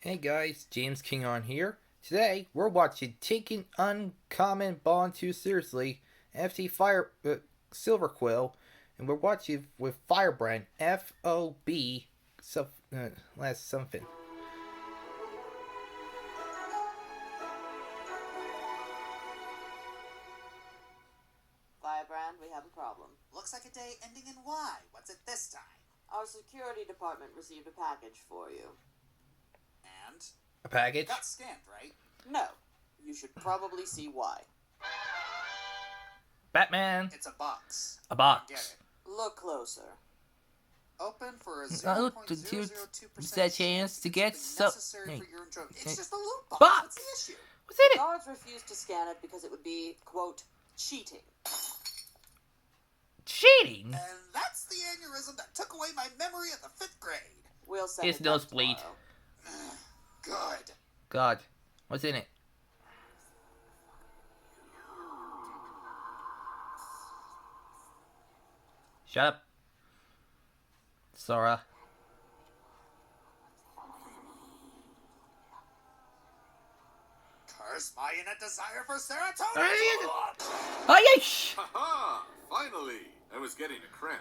Hey guys, James King on here. Today we're watching Taking Uncommon Bond Too Seriously, FT Silver Quill, and we're watching with Firebrand FOB last something. Firebrand, we have a problem. Looks like a day ending in Y. What's it this time? Our security department received a package for you. And? A package? Got scanned, right? No. You should probably see why. Batman. It's a box. A box. Get it. Look closer. Open for a Oh, 0.002% chance to get necessary for your enjoyment. It's just a loot box. Box. What's the issue? What's in it? Guards refused to scan it because it would be, quote, cheating. Cheating? And that's the aneurysm that took away my memory of the 5th grade. We'll send It's it back nosebleed. tomorrow. Good. God. What's in it? Shut up. Sora. Curse my innate desire for serotonin. Oh, yeesh! Haha! Finally! I was getting a cramp.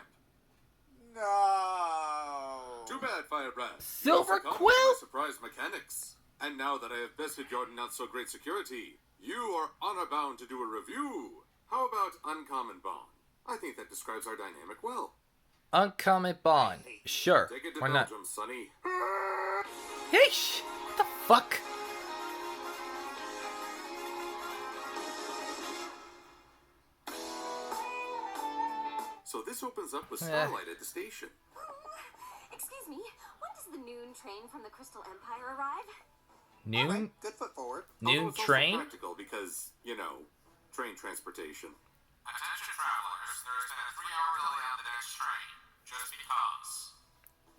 No. Too bad, Firebrand. Silver You succumbed to Quill? my surprise mechanics. And now that I have bested your not-so-great security, you are honor-bound to do a review. How about Uncommon Bond? I think that describes our dynamic well. Uncommon Bond. Sure. Take it to Why not? Belgium, Sonny. Yeesh! What the fuck? So this opens up with Starlight at the station. Excuse me, when does the noon train from the Crystal Empire arrive? Noon? Alright, good foot forward. Noon Although it's also train? practical because, you know, train transportation. Attention travelers, there's been a 3-hour delay on the next train, just because.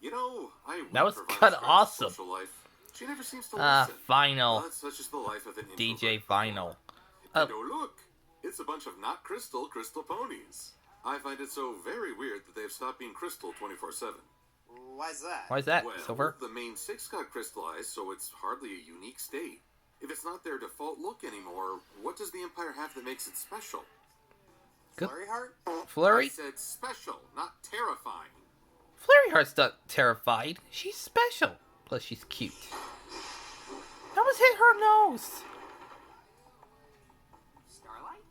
You know, I That was would provide kinda a friend's awesome. social life. She never seems to listen. Vinyl. But such is the life of an DJ introvert. Vinyl. And oh look, it's a bunch of not crystal ponies. I find it so very weird that they've stopped being crystal 24/7. Why's that? Why is that, Well, Silver? the main 6 got crystallized, so it's hardly a unique state. If it's not their default look anymore, what does the Empire have that makes it special? Good. Flurry heart? I Flurry? said special, not terrifying. Flurry Heart's not terrified. She's special. Plus, she's cute. That was hit her nose. Starlight?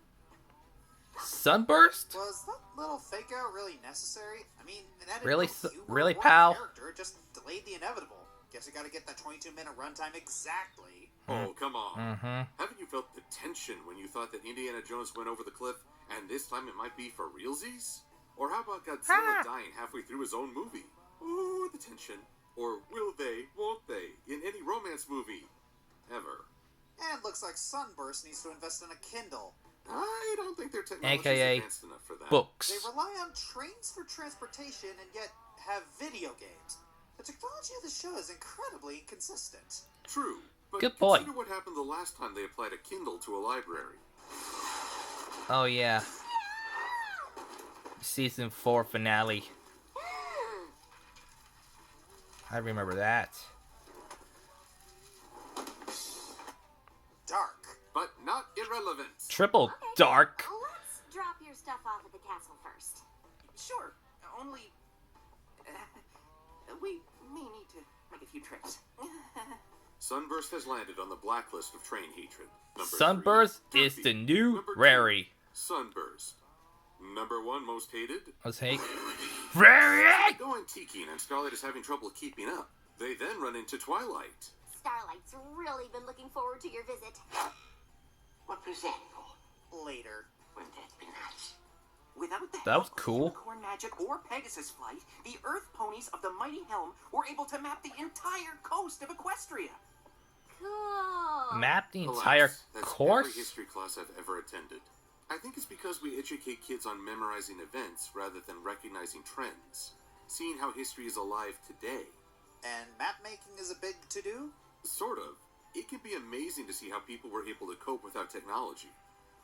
Sunburst? Was that little fake out really necessary? I mean, it added Really, no humor really, or pal? character, it just delayed the inevitable. Guess you gotta get that 22-minute runtime exactly. Oh, come on. Mm-hmm. Haven't you felt the tension when you thought that Indiana Jones went over the cliff, and this time it might be for realsies? Or how about Godzilla dying halfway through his own movie? Ooh, the tension. Or will they, won't they, in any romance movie? Ever. And looks like Sunburst needs to invest in a Kindle. I don't think their technology AKA is advanced enough for that. Books. They rely on trains for transportation and yet have video games. The technology of the show is incredibly inconsistent. True. But Good boy. Consider what happened the last time they applied a Kindle to a library. Oh, yeah. Season 4 finale. I remember that. Dark. But not irrelevant. Triple Okay, dark. Let's drop your stuff off at the castle first. Sure, only we may need to make a few trips. Sunburst has landed on the blacklist of train hatred. Number Sunburst 3, is Turkey. the new Number 2, Rary. Sunburst. Number 1 most hated. Let's hate. Rary! They go antiquing and Starlight is having trouble keeping up. They then run into Twilight. Starlight's really been looking forward to your visit. What was that for? Later. Wouldn't that be nice? Without the That help was of cool. unicorn magic or Pegasus flight, the Earth ponies of the Mighty Helm were able to map the entire coast of Equestria. Cool. Map the Alas, entire that's course? every history class I've ever attended. I think it's because we educate kids on memorizing events rather than recognizing trends. Seeing how history is alive today. And map making is a big to-do? Sort of. It can be amazing to see how people were able to cope without technology.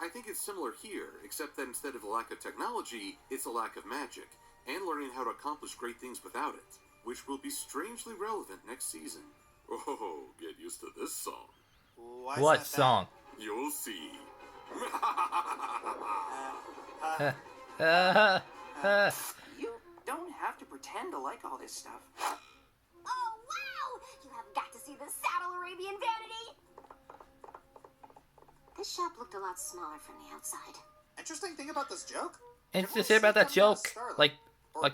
I think it's similar here, except that instead of a lack of technology, it's a lack of magic, and learning how to accomplish great things without it, which will be strangely relevant next season. Oh, get used to this song. Why is What that song? You'll see. You don't have to pretend to like all this stuff. Oh, wow! You have got to see the Saddle Arabian vanity! This shop looked a lot smaller from the outside. Interesting thing about this joke? And to say about that joke, like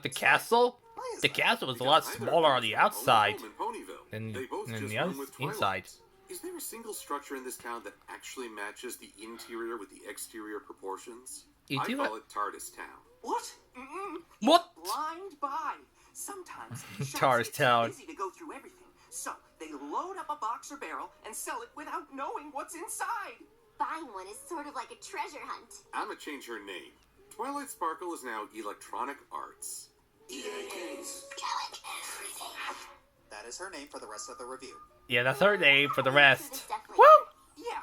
the castle. Why is The that? castle was a Because lot neither smaller of on them the were outside home in Ponyville. than They both just the run with inside. Twilight. Is there a single structure in this town that actually matches the interior with the exterior proportions? You I do call it TARDIS Town. What? Mm-mm. What? It's blind buy. Sometimes TARDIS shops get too Town. busy to go through everything, so they load up a box or barrel and sell it without knowing what's inside. Buying one is sort of like a treasure hunt. I'ma change her name. Twilight Sparkle is now Electronic Arts. That is her name for the rest of the review. Yeah, that's her name for the This rest. definitely- Woo! Yeah.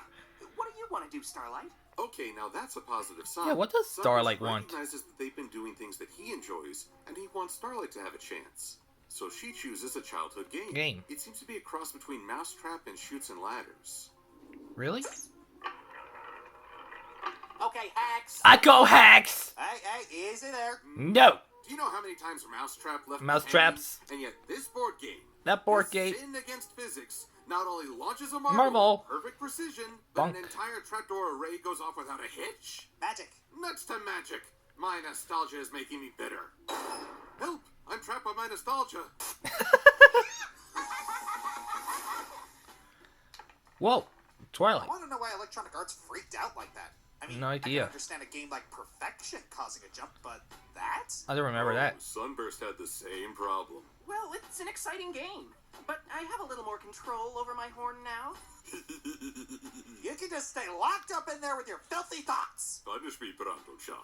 What do you want to do, Starlight? Okay, now that's a positive sign. Yeah, what does Summers Starlight want? recognizes that they've been doing things that he enjoys, and he wants Starlight to have a chance. So she chooses a childhood game. It seems to be a cross between Mousetrap and Chutes and Ladders. Really? Okay, hacks. I go hacks! Hey, easy there. No! Do you know how many times Mousetrap left Mousetraps. me hanging? And yet this board game, That board this game. sin against physics, not only launches a marble, Marble. with perfect precision, but Bonk. an entire trapdoor array goes off without a hitch. Magic. Nuts to magic. My nostalgia is making me bitter. Help! I'm trapped by my nostalgia. Whoa! I Twilight. want to know why Electronic Arts freaked out like that. I mean, No I idea. can understand a game like Perfection causing a jump, but that? I don't remember that. Sunburst had the same problem. Well, it's an exciting game, but I have a little more control over my horn now. You can just stay locked up in there with your filthy thoughts. Punish me, Pronto Chan.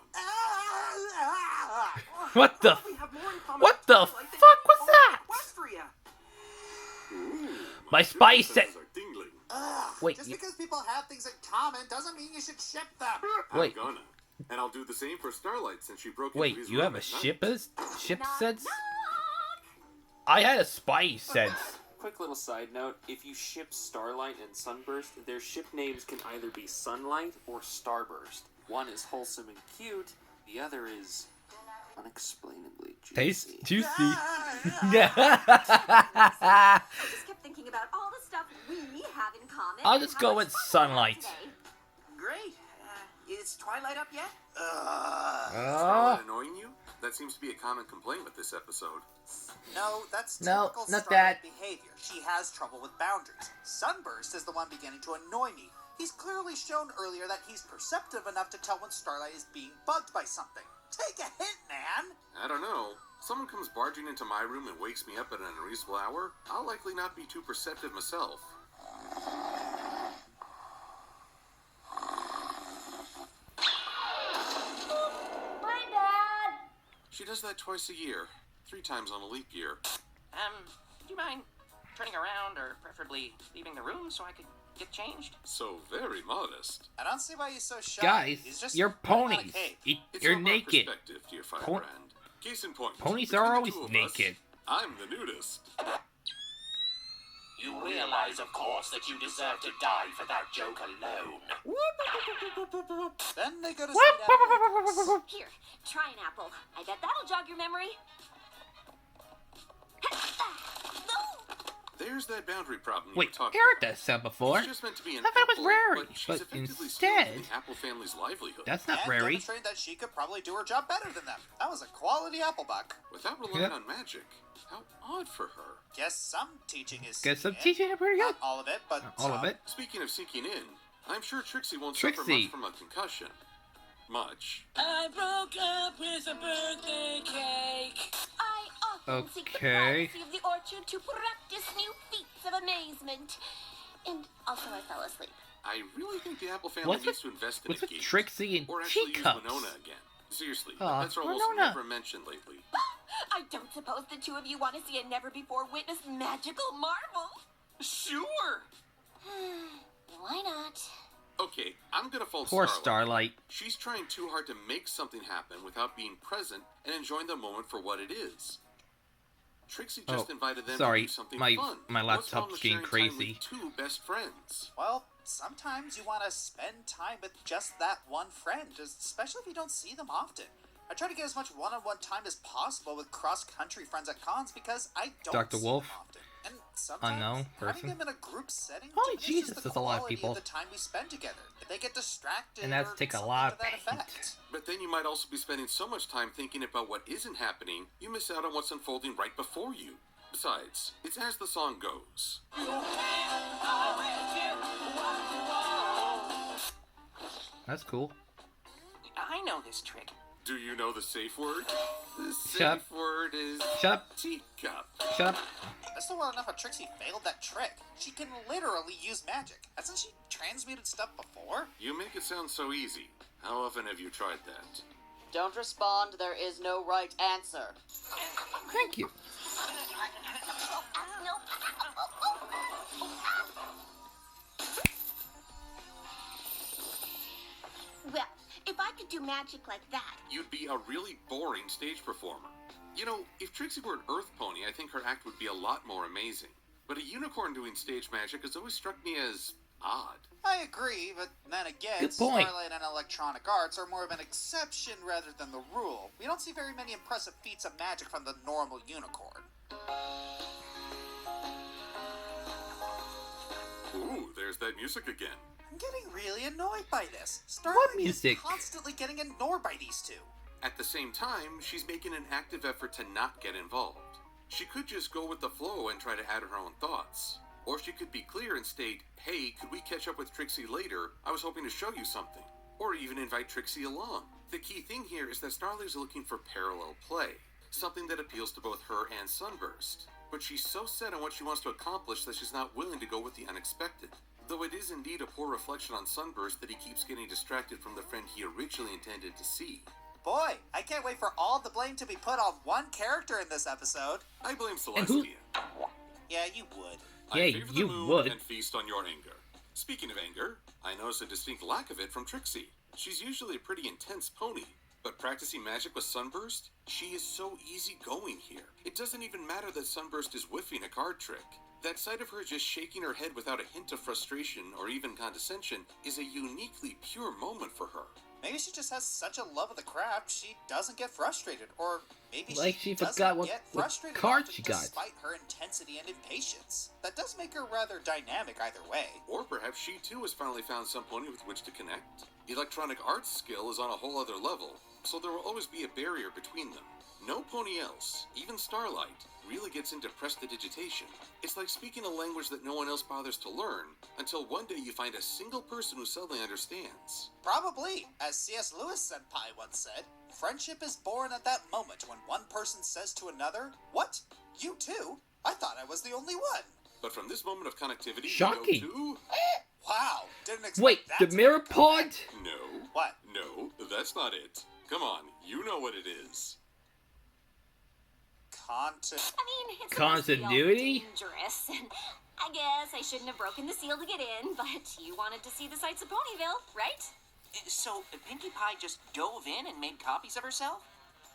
What the? We have more in common What with the Twilight than fuck was all that? Equestria. Ooh, My spice senses set- are tingling. Wait, Just you- because people have things in common doesn't mean you should ship them. Wait. I'm gonna. And I'll do the same for Starlight since she broke Wait, into his you room have a at night. ship Knock, sense? knock. I had a spice sense. Quick little side note, if you ship Starlight and Sunburst, their ship names can either be Sunlight or Starburst. One is wholesome and cute, the other is unexplainably juicy. Taste juicy. I just kept thinking about all the stuff we have in common. I'll and just how go much with fun we had Sunlight. today. Great. Is Twilight up yet? Starlight annoying you? That seems to be a common complaint with this episode. No, that's No, typical not Starlight that. behavior. She has trouble with boundaries. Sunburst is the one beginning to annoy me. He's clearly shown earlier that he's perceptive enough to tell when Starlight is being bugged by something. Take a hint, man! I don't know. Someone comes barging into my room and wakes me up at an unreasonable hour, I'll likely not be too perceptive myself. My bad. She does that twice a year, 3 times on a leap year. Do you mind turning around or preferably leaving the room so I could get changed? So very modest. I don't see why he's so shy. Guys, He's just you're putting on a ponies. cape. It's You're all about naked. perspective, dear firebrand. Case in point. Ponies between are the always two of us, naked. I'm the nudist. You realize, of course, that you deserve to die for that joke alone. Then they go to sleep after. Here, try an apple. I bet that'll jog your memory. There's that boundary problem you Wait, were talking heard about. that sound before. It's just meant to be an I thought it was apple, rarity, but she's but effectively instead- stealing the apple family's livelihood. That's not And rary. demonstrated that she could probably do her job better than them. That was a quality apple buck. Without relying Yeah. on magic. How odd for her. Guess some teaching is Guess I'm sinking in. teaching it pretty good. Not all of it, but All of it. Speaking of sinking in, I'm sure Trixie won't suffer Trixie. much from a concussion. Much. I broke up with a birthday cake. I often seek the Okay. privacy of the orchard to practice new feats of amazement. And also I fell asleep. I really think the apple family What's needs with- to invest in what's a with gate. Trixie and Or actually use teacups? Winona again. Seriously, Aw, that's almost Winona. never mentioned lately. I don't suppose the two of you want to see a never-before-witnessed magical marvel. Sure. Why not? Okay, I'm gonna fault Poor Starlight. Starlight. She's trying too hard to make something happen without being present and enjoying the moment for what it is. Trixie just invited them sorry, to do something my fun. laptop's What's wrong with getting sharing time crazy. with two best friends? Well, sometimes you want to spend time with just that one friend, especially if you don't see them often. I try to get as much one-on-one time as possible with cross-country friends at cons because I don't Dr. see Wolf? them often. And sometimes Unknown having person? them in a group setting Holy diminishes Jesus, the there's a lot of quality people. of the time we spend together. If they get distracted, And that's or take a something lot to of that paint. effect. But then you might also be spending so much time thinking about what isn't happening, you miss out on what's unfolding right before you. Besides, it's as the song goes. That's cool. I know this trick. Do you know the safe word? The Shut safe word is Shut up. teacup. Shut up. I still want to know how Trixie failed that trick. She can literally use magic. Hasn't she transmuted stuff before? You make it sound so easy. How often have you tried that? Don't respond, there is no right answer. Thank you. Well, if I could do magic like that, You'd be a really boring stage performer. You know, if Trixie were an Earth Pony, I think her act would be a lot more amazing. But a unicorn doing stage magic has always struck me as odd. I agree, but then again, Good point. Starlight and Electronic Arts are more of an exception rather than the rule. We don't see very many impressive feats of magic from the normal unicorn. Ooh, there's that music again. I'm getting really annoyed by this. Starlight music? is constantly getting ignored by these two. At the same time, she's making an active effort to not get involved. She could just go with the flow and try to add her own thoughts. Or she could be clear and state, hey, could we catch up with Trixie later? I was hoping to show you something. Or even invite Trixie along. The key thing here is that Starlight's looking for parallel play, something that appeals to both her and Sunburst. But she's so set on what she wants to accomplish that she's not willing to go with the unexpected. Though it is indeed a poor reflection on Sunburst that he keeps getting distracted from the friend he originally intended to see. Boy, I can't wait for all the blame to be put on one character in this episode. I blame And who- Celestia. Yeah, you would. Yeah, I favor the you moon would. and feast on your anger. Speaking of anger, I notice a distinct lack of it from Trixie. She's usually a pretty intense pony, but practicing magic with Sunburst, she is so easygoing here. It doesn't even matter that Sunburst is whiffing a card trick. That sight of her just shaking her head without a hint of frustration or even condescension is a uniquely pure moment for her. Maybe she just has such a love of the craft, she doesn't get frustrated. Or maybe Like she she doesn't forgot what- get what frustrated card often she got. despite her intensity and impatience. That does make her rather dynamic either way. Or perhaps she too has finally found some pony with which to connect. Electronic Arts skill is on a whole other level, so there will always be a barrier between them. No pony else, even Starlight, really gets into prestidigitation. It's like speaking a language that no one else bothers to learn, until one day you find a single person who suddenly understands. Probably, as C.S. Lewis Senpai once said, friendship is born at that moment when one person says to another, "What? You too? I thought I was the only one." But from this moment of connectivity, Shocking. you go Wow, didn't expect Wait, that the to mirror come pod? back. to... No. What? No, that's not it. Come on, you know what it is. I mean, it's Continuity? dangerous, and I guess I shouldn't have broken the seal to get in, but you wanted to see the sights of Ponyville, right? So, Pinkie Pie just dove in and made copies of herself?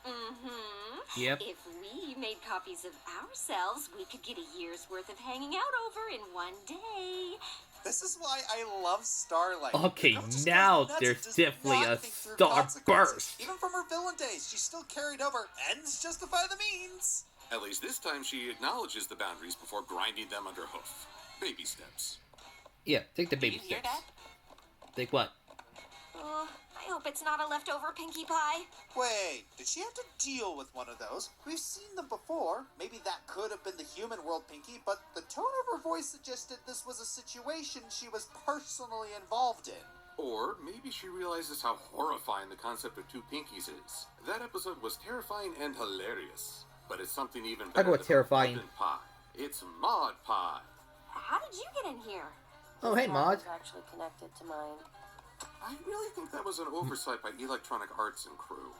Mm-hmm. Yep. If we made copies of ourselves, we could get a year's worth of hanging out over in one day. This is why I love Starlight. Okay, The girl just now goes nuts there's and does definitely not a think through Starburst. consequences. Even from her villain days, she's still carried over. Ends justify the means. At least this time she acknowledges the boundaries before grinding them under hoof. Baby steps. Yeah, take the Do you baby hear steps. that? Take what? I hope it's not a leftover Pinkie Pie. Wait, did she have to deal with one of those? We've seen them before. Maybe that could have been the human world Pinkie, but the tone of her voice suggested this was a situation she was personally involved in. Or maybe she realizes how horrifying the concept of two pinkies is. That episode was terrifying and hilarious. But it's something even better go with than terrifying. Golden Pie. It's Maud Pie. How did you get in here? Oh, hey, Maud. Actually connected to mine. I really think that was an oversight by Electronic Arts and crew.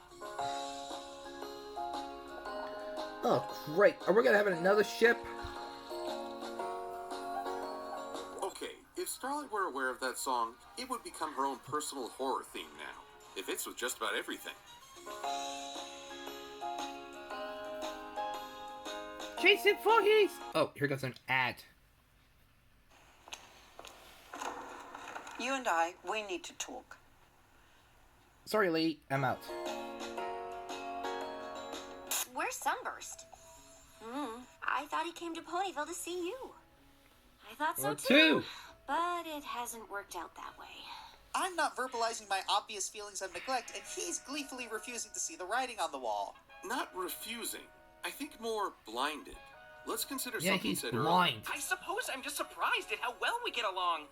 Oh, great. Are we gonna have another ship? Okay, if Starlight were aware of that song, it would become her own personal horror theme now. It fits with just about everything. Jason Voorhees! Oh, here goes an ad. You and I, we need to talk. Sorry, Lee, I'm out. Where's Sunburst? I thought he came to Ponyville to see you. I thought so Well, too. But it hasn't worked out that way. I'm not verbalizing my obvious feelings of neglect, and he's gleefully refusing to see the writing on the wall. Not refusing. I think more blinded. Let's consider Yeah, something he's said blind. I suppose I'm just surprised at how well we get along.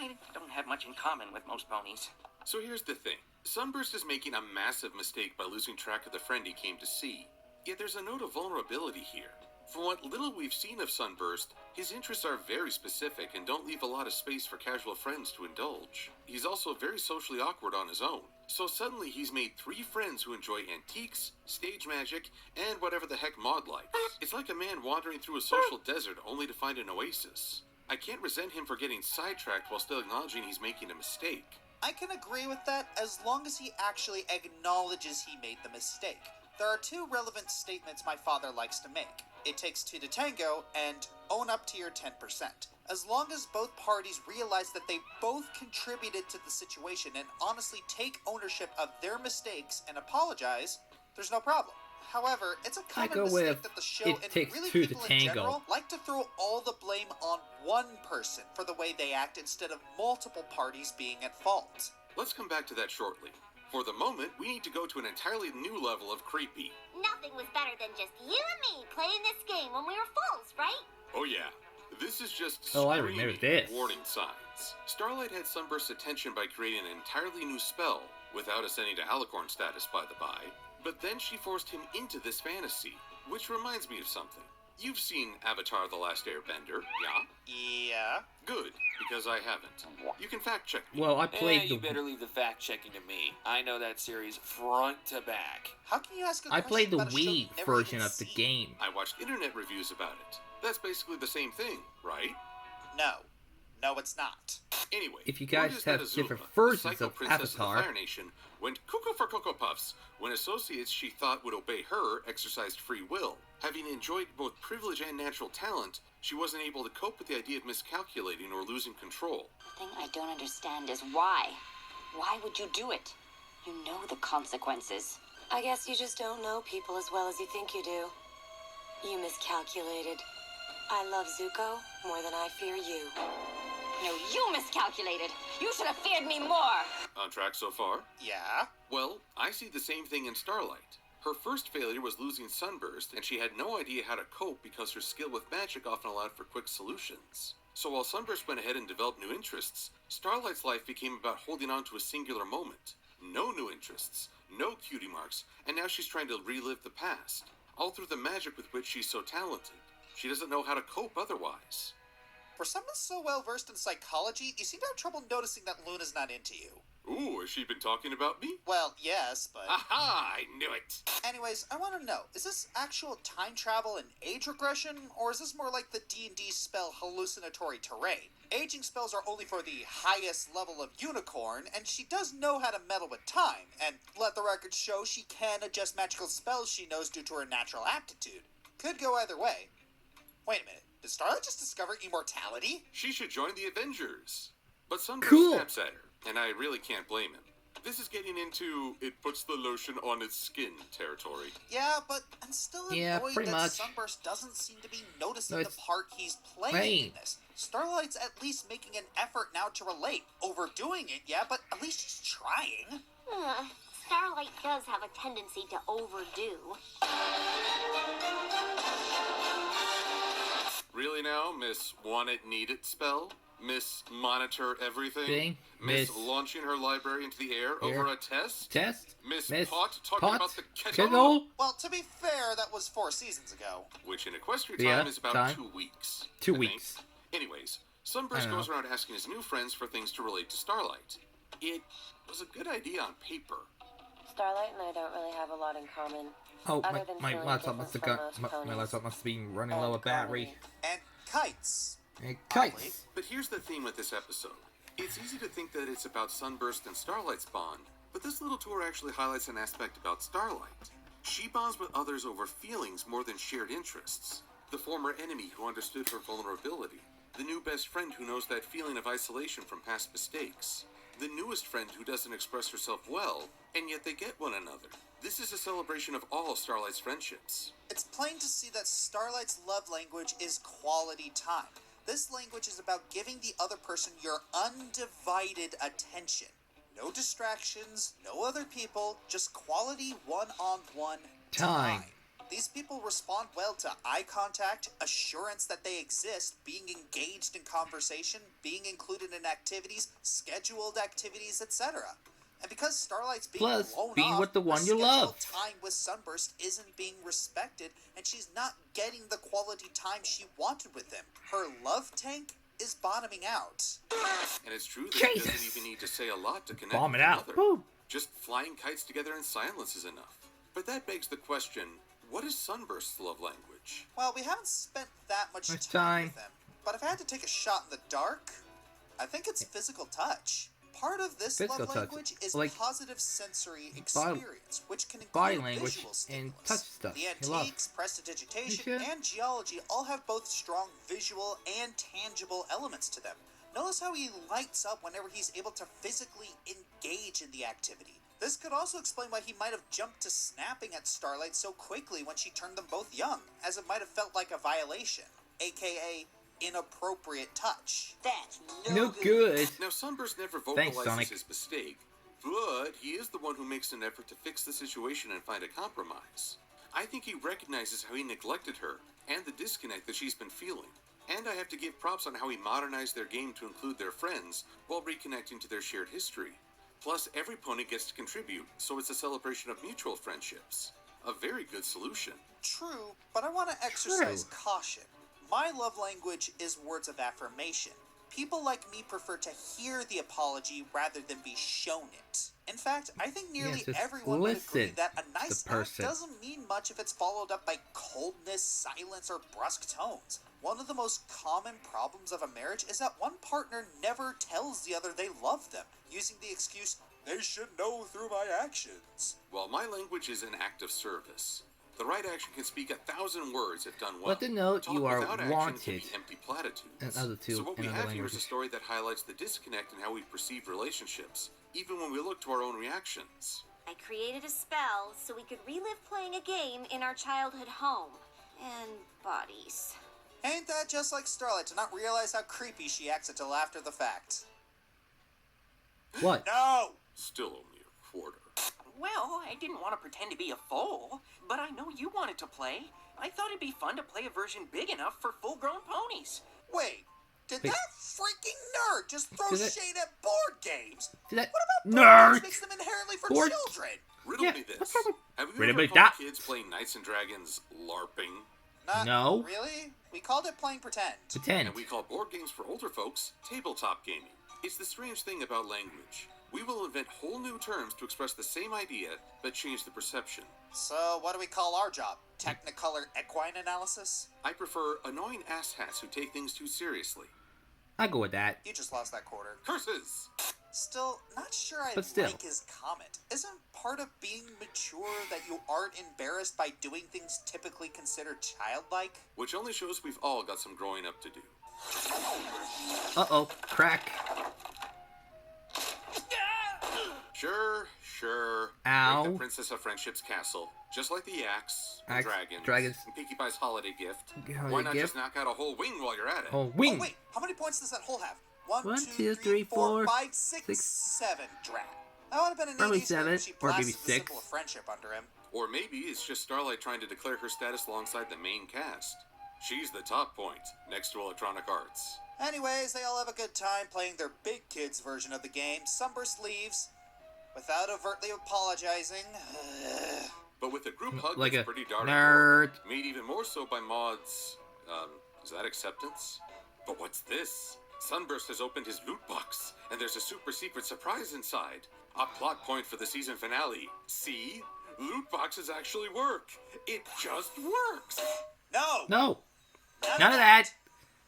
I don't have much in common with most ponies. So here's the thing. Sunburst is making a massive mistake by losing track of the friend he came to see. Yet there's a note of vulnerability here. From what little we've seen of Sunburst, his interests are very specific and don't leave a lot of space for casual friends to indulge. He's also very socially awkward on his own. So suddenly he's made 3 friends who enjoy antiques, stage magic, and whatever the heck Maud likes. It's like a man wandering through a social desert only to find an oasis. I can't resent him for getting sidetracked while still acknowledging he's making a mistake. I can agree with that as long as he actually acknowledges he made the mistake. There are 2 relevant statements my father likes to make. It takes 2 to tango, and own up to your 10%. As long as both parties realize that they both contributed to the situation and honestly take ownership of their mistakes and apologize, there's no problem. However, it's a I common go mistake with that the show it and takes really 2 to people in tango. general like to throw all the blame on one person for the way they act instead of multiple parties being at fault. Let's come back to that shortly. For the moment, we need to go to an entirely new level of creepy. Nothing was better than just you and me playing this game when we were fools, right? Oh yeah, this is just Oh, I remember screaming this. warning signs. Starlight had Sunburst's attention by creating an entirely new spell, without ascending to Alicorn status by the by. But then she forced him into this fantasy, which reminds me of something. You've seen Avatar: The Last Airbender, yeah? Yeah. Good, because I haven't. You can fact check me. Well, I played You the better leave the fact checking to me. I know that series front to back. How can you ask a I question played the about a show Wii you've never version even of the seen? game. I watched internet reviews about it. That's basically the same thing, right? No. No, it's not. Anyway, If you guys word is that have Azula, different the versions psycho of princess Avatar- of the Fire Nation, went cuckoo for Cocoa Puffs when associates she thought would obey her exercised free will. Having enjoyed both privilege and natural talent, she wasn't able to cope with the idea of miscalculating or losing control. The thing I don't understand is why. Why would you do it? You know the consequences. I guess you just don't know people as well as you think you do. You miscalculated. I love Zuko more than I fear you. No, you miscalculated. You should have feared me more. On track so far? Yeah? Well, I see the same thing in Starlight. Her first failure was losing Sunburst, and she had no idea how to cope because her skill with magic often allowed for quick solutions. So while Sunburst went ahead and developed new interests, Starlight's life became about holding on to a singular moment. No new interests, no cutie marks, and now she's trying to relive the past, all through the magic with which she's so talented. She doesn't know how to cope otherwise. For someone so well versed in psychology, you seem to have trouble noticing that Luna's not into you. Ooh, has she been talking about me? Well, yes, but... Aha! I knew it! Anyways, I want to know, is this actual time travel and age regression, or is this more like the D&D spell hallucinatory terrain? Aging spells are only for the highest level of unicorn, and she does know how to meddle with time, and let the record show she can adjust magical spells she knows due to her natural aptitude. Could go either way. Wait a minute, did Starlight just discover immortality? She should join the Avengers. But Sunburst Cool. snaps at her, and I really can't blame him. This is getting into it puts the lotion on its skin territory. Yeah, but I'm still Yeah, annoyed pretty that much. Sunburst doesn't seem to be noticing No, the it's part he's playing in this. Starlight's at least making an effort now to relate. Overdoing it, yeah, but at least she's trying. Starlight does have a tendency to overdo. Really now, Miss Want It Need It spell? Miss Monitor Everything? Thing? Miss Miss- launching her library into the air Air. over a test? Test? Miss, Miss Pot talking Pot? about the kettle? Kettle? Well, to be fair, that was 4 seasons ago. Which in Equestria Yeah, time is about time. 2 weeks. 2 I think. weeks. Anyways, I Sunburst don't goes know. around asking his new friends for things to relate to Starlight. It was a good idea on paper. Starlight and I don't really have a lot in common. Oh, Other than my feeling laptop must have different got from my, most my ponies. laptop must have been running And low of battery. colonies. And kites. And kites. But here's the theme with this episode. It's easy to think that it's about Sunburst and Starlight's bond, but this little tour actually highlights an aspect about Starlight. She bonds with others over feelings more than shared interests. The former enemy who understood her vulnerability. The new best friend who knows that feeling of isolation from past mistakes. The newest friend who doesn't express herself well, and yet they get one another. This is a celebration of all of Starlight's friendships. It's plain to see that Starlight's love language is quality time. This language is about giving the other person your undivided attention. No distractions, no other people, just quality one-on-one time. These people respond well to eye contact, assurance that they exist, being engaged in conversation, being included in activities, scheduled activities, etc. And because Starlight's being Plus, blown being off, with the one her you love. scheduled time with Sunburst isn't being respected, and she's not getting the quality time she wanted with him. Her love tank is bottoming out. And it's true that she doesn't even need to say a lot to connect Bomb with it out. another. Boom. Just flying kites together in silence is enough. But that begs the question, what is Sunburst's love language? Well, we haven't spent that much Much time time. with them, but if I had to take a shot in the dark, I think it's physical touch. Part of this Physical love touch, language is like positive sensory body- experience, which can body include language visual and stimulus. touch stuff. The You love. antiques, prestidigitation, You should. and geology all have both strong visual and tangible elements to them. Notice how he lights up whenever he's able to physically engage in the activity. This could also explain why he might have jumped to snapping at Starlight so quickly when she turned them both young, as it might have felt like a violation, aka inappropriate touch. That's No good. Now, Sunburst never Thanks, vocalizes Sonic. his mistake, but he is the one who makes an effort to fix the situation and find a compromise. I think he recognizes how he neglected her and the disconnect that she's been feeling. And I have to give props on how he modernized their game to include their friends while reconnecting to their shared history. Plus, every pony gets to contribute, so it's a celebration of mutual friendships. A very good solution. True, but I want to exercise caution. My love language is words of affirmation. People like me prefer to hear the apology rather than be shown it. In fact, I think nearly just everyone would agree listen that a to nice the knock person. doesn't mean much if it's followed up by coldness, silence, or brusque tones. One of the most common problems of a marriage is that one partner never tells the other they love them, using the excuse, "They should know through my actions." While my language is an act of service, the right action can speak 1,000 words if done well. Let them know Talk you are without action wanted. can be empty platitudes. And other two so what we in other have here is a languages. story that highlights the disconnect in how we perceive relationships, even when we look to our own reactions. I created a spell so we could relive playing a game in our childhood home and bodies. Ain't that just like Starlight to not realize how creepy she acts until after the fact? What? No! Still only a quarter. Well, I didn't want to pretend to be a fool, but I know you wanted to play. I thought it'd be fun to play a version big enough for full-grown ponies. Wait, did Wait. that freaking nerd just throw Did that- shade at board games? Did that What about board nerd? games makes them inherently for Board- children? Riddle Yeah, me this. what's wrong with- Have you Riddle ever me called that. kids playing Knights and Dragons LARPing? Not No. really. We called it playing pretend. Pretend. And we call board games for older folks tabletop gaming. It's the strange thing about language. We will invent whole new terms to express the same idea, but change the perception. So what do we call our job? Technicolor equine analysis? I prefer annoying asshats who take things too seriously. I go with that. You just lost that quarter. Curses! Still, not sure I But still. like his comment. Isn't part of being mature that you aren't embarrassed by doing things typically considered childlike? Which only shows we've all got some growing up to do. Uh-oh. Crack. Sure. Ow. Break the Princess of Friendship's castle. Just like the axe, and Axe, dragons, dragons. and Pinkie Pie's holiday gift. Holiday Why not gift? just knock out a whole wing while you're at it? Oh, wing. Oh, wait, how many points does that hole have? One, One, two, two, three, four, 5, 6, six. 7. Drat. That would have been an Probably easy seven, if she or maybe blasted the 6. symbol of friendship under him. Or maybe it's just Starlight trying to declare her status alongside the main cast. She's the top point, next to Electronic Arts. Anyways, they all have a good time playing their big kids version of the game. Sunburst leaves without overtly apologizing. But with a group hug Like that's a pretty darn nerd. adorable, made even more so by Maud's, is that acceptance? But what's this? Sunburst has opened his loot box, and there's a super secret surprise inside. A plot point for the season finale. See? Loot boxes actually work. It just works. No! No. None of that.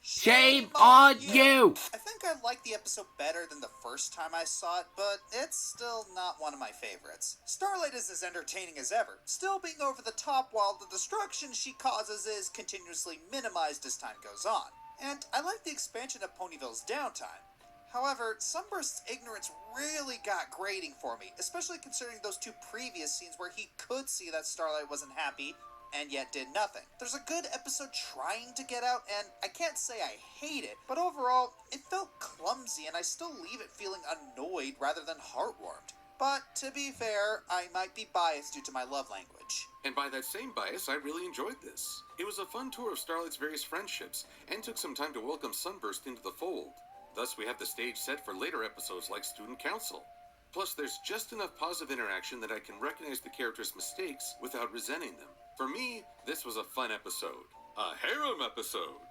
Shame on you! I think I liked the episode better than the first time I saw it, but it's still not one of my favorites. Starlight is as entertaining as ever, still being over the top while the destruction she causes is continuously minimized as time goes on. And I like the expansion of Ponyville's downtime. However, Sunburst's ignorance really got grating for me, especially considering those two previous scenes where he could see that Starlight wasn't happy and yet did nothing. There's a good episode trying to get out, and I can't say I hate it, but overall, it felt clumsy, and I still leave it feeling annoyed rather than heartwarmed. But to be fair, I might be biased due to my love language. And by that same bias, I really enjoyed this. It was a fun tour of Starlight's various friendships, and took some time to welcome Sunburst into the fold. Thus, we have the stage set for later episodes like Student Council. Plus, there's just enough positive interaction that I can recognize the characters' mistakes without resenting them. For me, this was a fun episode. A harem episode.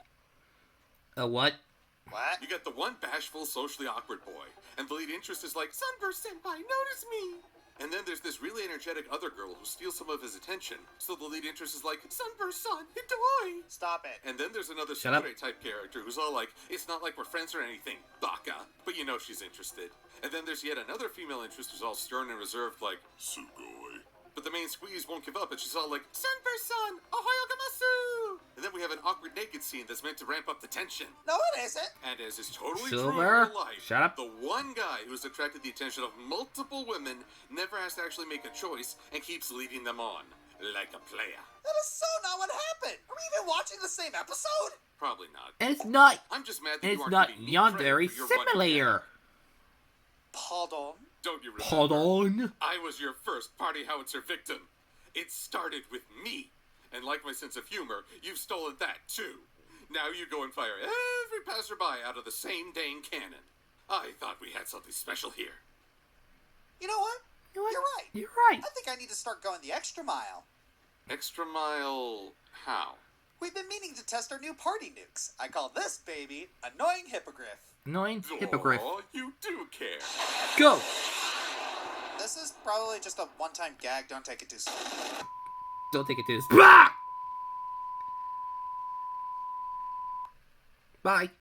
A what? What? You got the one bashful, socially awkward boy, and the lead interest is like, Sunburst Senpai, notice me! And then there's this really energetic other girl who steals some of his attention, so the lead interest is like, Sunburst-san, hitoi! Stop it. And then there's another Shut up. Sugure-type character who's all like, it's not like we're friends or anything, baka, but you know she's interested. And then there's yet another female interest who's all stern and reserved like, Sugoi. But the main squeeze won't give up, and she's all like, Sunburst-san, ohayo gozaimasu! And then we have an awkward naked scene that's meant to ramp up the tension. No, it isn't. And as is totally Silver, true in real life, shut up. the one guy who's attracted the attention of multiple women never has to actually make a choice and keeps leading them on, like a player. That is so not what happened. Are we even watching the same episode? Probably not. And it's not. I'm just mad that And you it's aren't not giving me yandere credit for your running simulator. Pardon? Don't you remember? Pardon? I was your first party howitzer victim. It started with me. And like my sense of humor, you've stolen that too. Now you go and fire every passerby out of the same dang cannon. I thought we had something special here. You know what? You know what? You're right. You're right. I think I need to start going the extra mile. Extra mile how? We've been meaning to test our new party nukes. I call this baby Annoying Hippogriff. Annoying hippogriff. Oh, you do care. Go! This is probably just a one-time gag. Don't take it too seriously. Don't take it to this. Blah! Bye.